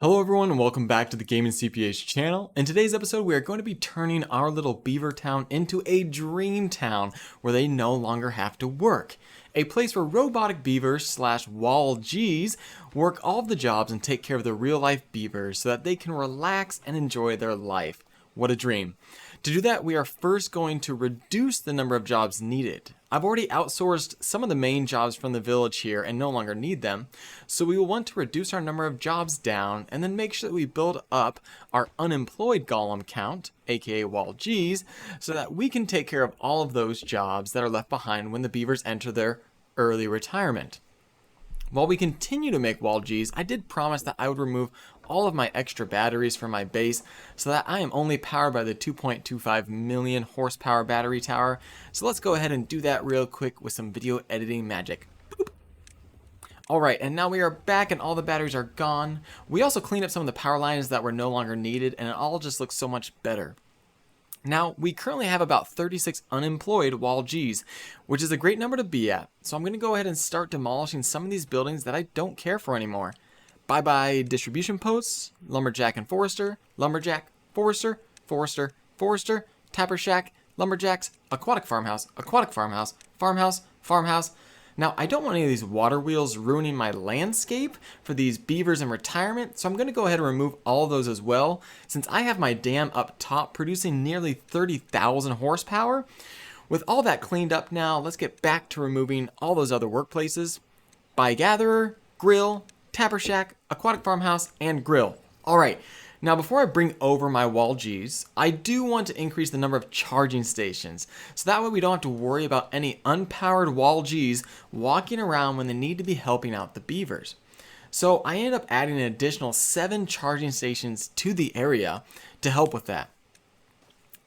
Hello everyone and welcome back to the Gaming CPA's channel. In today's episode we are going to be turning our little beaver town into a dream town where they no longer have to work. A place where robotic beavers slash wall Gs work all of the jobs and take care of the real life beavers so that they can relax and enjoy their life. What a dream. To do that, we are first going to reduce the number of jobs needed. I've already outsourced some of the main jobs from the village here and no longer need them, so we will want to reduce our number of jobs down and then make sure that we build up our unemployed golem count, aka wall Gs, so that we can take care of all of those jobs that are left behind when the beavers enter their early retirement. While we continue to make wall Gs, I did promise that I would remove all of my extra batteries from my base so that I am only powered by the 2.25 million horsepower battery tower. So let's go ahead and do that real quick with some video editing magic. Alright, and now we are back and all the batteries are gone. We also cleaned up some of the power lines that were no longer needed and it all just looks so much better. Now, we currently have about 36 unemployed wall Gs, which is a great number to be at. So I'm going to go ahead and start demolishing some of these buildings that I don't care for anymore. Bye-bye distribution posts, lumberjack and forester, lumberjack, forester, forester, forester, tapper shack, lumberjacks, aquatic farmhouse, farmhouse, farmhouse. Now, I don't want any of these water wheels ruining my landscape for these beavers in retirement, so I'm going to go ahead and remove all of those as well, since I have my dam up top producing nearly 30,000 horsepower. With all that cleaned up now, let's get back to removing all those other workplaces. By gatherer, grill, tapper shack, aquatic farmhouse, and grill. Alright, now before I bring over my wall Gs, I do want to increase the number of charging stations, so that way we don't have to worry about any unpowered wall Gs walking around when they need to be helping out the beavers. So I ended up adding an additional 7 charging stations to the area to help with that.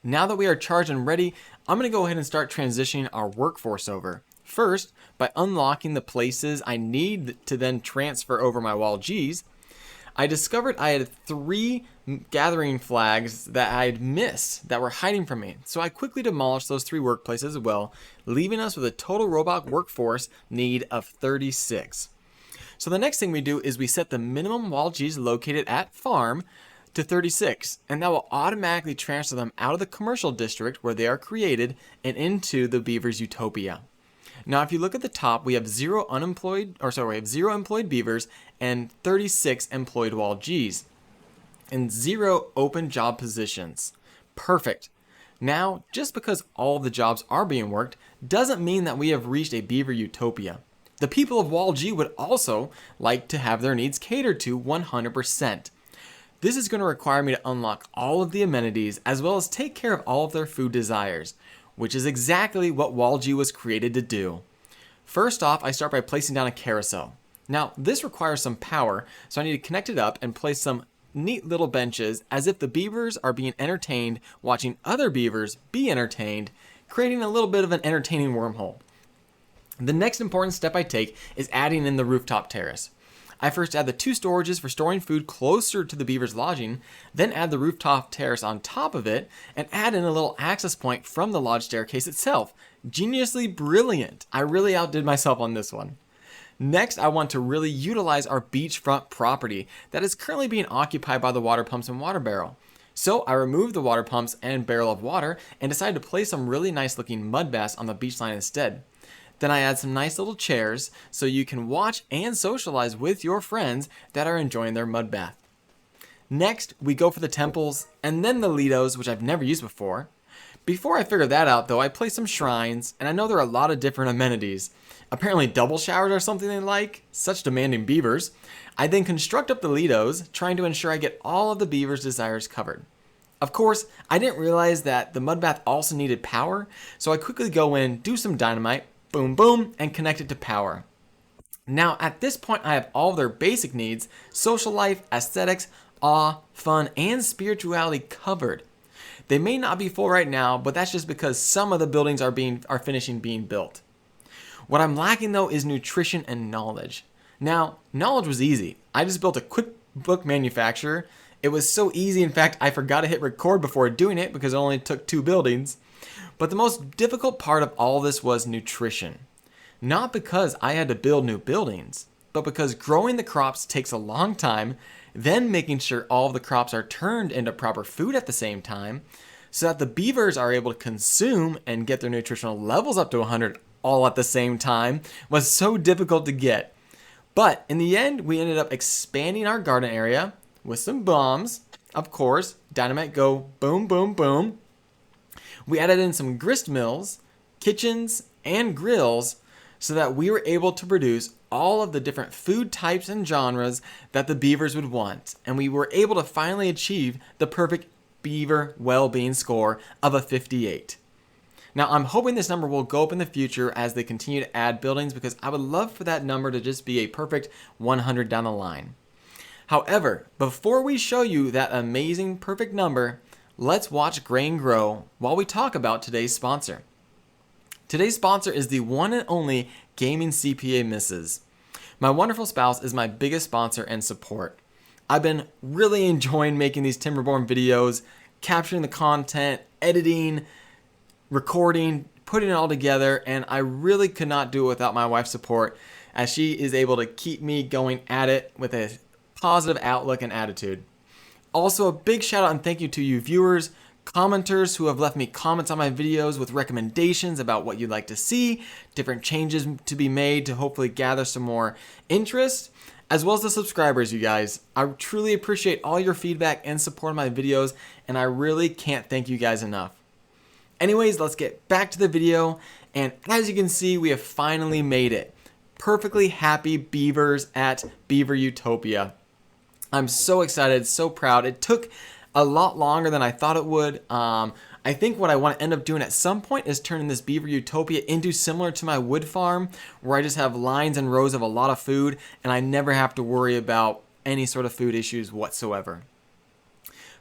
Now that we are charged and ready, I'm going to go ahead and start transitioning our workforce over. First, by unlocking the places I need to then transfer over my wall Gs, I discovered I had 3 gathering flags that I had missed that were hiding from me. So I quickly demolished those 3 workplaces as well, leaving us with a total robot workforce need of 36. So the next thing we do is we set the minimum wall Gs located at farm to 36, and that will automatically transfer them out of the commercial district where they are created and into the beaver's Utopia. Now, if you look at the top, we have 0 employed beavers and 36 employed wall Gs and 0 open job positions. Perfect. Now, just because all of the jobs are being worked doesn't mean that we have reached a beaver utopia. The people of wall G would also like to have their needs catered to 100%. This is going to require me to unlock all of the amenities as well as take care of all of their food desires, which is exactly what wall G was created to do. First off, I start by placing down a carousel. Now, this requires some power, so I need to connect it up and place some neat little benches as if the beavers are being entertained watching other beavers be entertained, creating a little bit of an entertaining wormhole. The next important step I take is adding in the rooftop terrace. I first add the 2 storages for storing food closer to the beaver's lodging, then add the rooftop terrace on top of it, and add in a little access point from the lodge staircase itself. Geniusly brilliant. I really outdid myself on this one. Next, I want to really utilize our beachfront property that is currently being occupied by the water pumps and water barrel. So I removed the water pumps and barrel of water and decided to place some really nice looking mud baths on the beach line instead. Then I add some nice little chairs so you can watch and socialize with your friends that are enjoying their mud bath. Next, we go for the temples and then the Lidos, which I've never used before. Before I figure that out though, I place some shrines, and I know there are a lot of different amenities. Apparently double showers are something they like, such demanding beavers. I then construct up the Lidos, trying to ensure I get all of the beavers' desires covered. Of course, I didn't realize that the mud bath also needed power, so I quickly go in, do some dynamite, boom boom, and connect it to power. Now at this point I have all of their basic needs, social life, aesthetics, awe, fun, and spirituality covered. They may not be full right now, but that's just because some of the buildings are finishing being built. What I'm lacking though is nutrition and knowledge. Now, knowledge was easy. I just built a quick book manufacturer. It was so easy, in fact, I forgot to hit record before doing it because it only took 2 buildings. But the most difficult part of all this was nutrition. Not because I had to build new buildings, but because growing the crops takes a long time, then making sure all of the crops are turned into proper food at the same time, so that the beavers are able to consume and get their nutritional levels up to 100 all at the same time, was so difficult to get. But in the end, we ended up expanding our garden area with some bombs, of course, dynamite go boom, boom, boom. We added in some grist mills, kitchens, and grills so that we were able to produce all of the different food types and genres that the beavers would want. And we were able to finally achieve the perfect beaver well-being score of a 58. Now, I'm hoping this number will go up in the future as they continue to add buildings, because I would love for that number to just be a perfect 100 down the line. However, before we show you that amazing perfect number, let's watch grain grow while we talk about today's sponsor. Today's sponsor is the one and only Gaming CPA Misses. My wonderful spouse is my biggest sponsor and support. I've been really enjoying making these Timberborn videos, capturing the content, editing, recording, putting it all together, and I really could not do it without my wife's support, as she is able to keep me going at it with a positive outlook and attitude. Also, a big shout out and thank you to you viewers, commenters who have left me comments on my videos with recommendations about what you'd like to see, different changes to be made to hopefully gather some more interest, as well as the subscribers, you guys. I truly appreciate all your feedback and support on my videos, and I really can't thank you guys enough. Anyways, let's get back to the video, and as you can see, we have finally made it. Perfectly happy beavers at Beaver Utopia. I'm so excited, so proud. It took a lot longer than I thought it would. I think what I want to end up doing at some point is turning this Beaver Utopia into similar to my wood farm, where I just have lines and rows of a lot of food and I never have to worry about any sort of food issues whatsoever.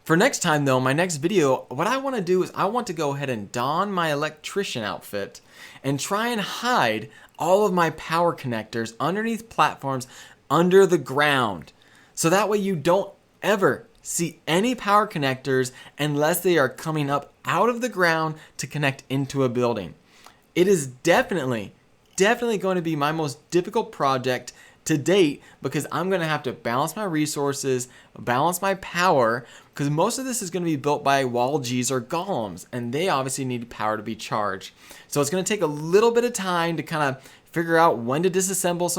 For next time though, my next video, what I want to do is I want to go ahead and don my electrician outfit and try and hide all of my power connectors underneath platforms under the ground. So that way you don't ever see any power connectors unless they are coming up out of the ground to connect into a building. It is definitely going to be my most difficult project to date, because I'm going to have to balance my resources, balance my power, because most of this is going to be built by wall Gs or golems, and they obviously need power to be charged. So it's going to take a little bit of time to kind of figure out when to disassemble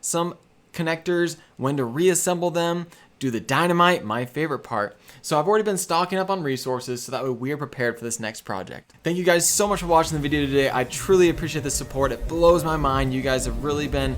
some connectors, when to reassemble them, do the dynamite, my favorite part. So I've already been stocking up on resources so that way we are prepared for this next project. Thank you guys so much for watching the video today. I truly appreciate the support. It blows my mind. You guys have really been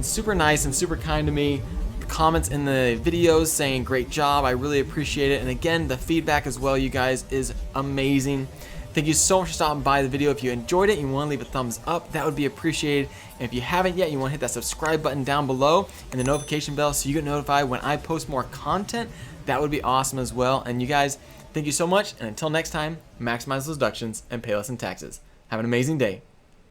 super nice and super kind to me. The comments in the videos saying great job, I really appreciate it. And again, the feedback as well, you guys, is amazing. Thank you so much for stopping by the video. If you enjoyed it and you want to leave a thumbs up, that would be appreciated. And if you haven't yet, you want to hit that subscribe button down below and the notification bell so you get notified when I post more content. That would be awesome as well. And you guys, thank you so much. And until next time, maximize those deductions and pay less in taxes. Have an amazing day.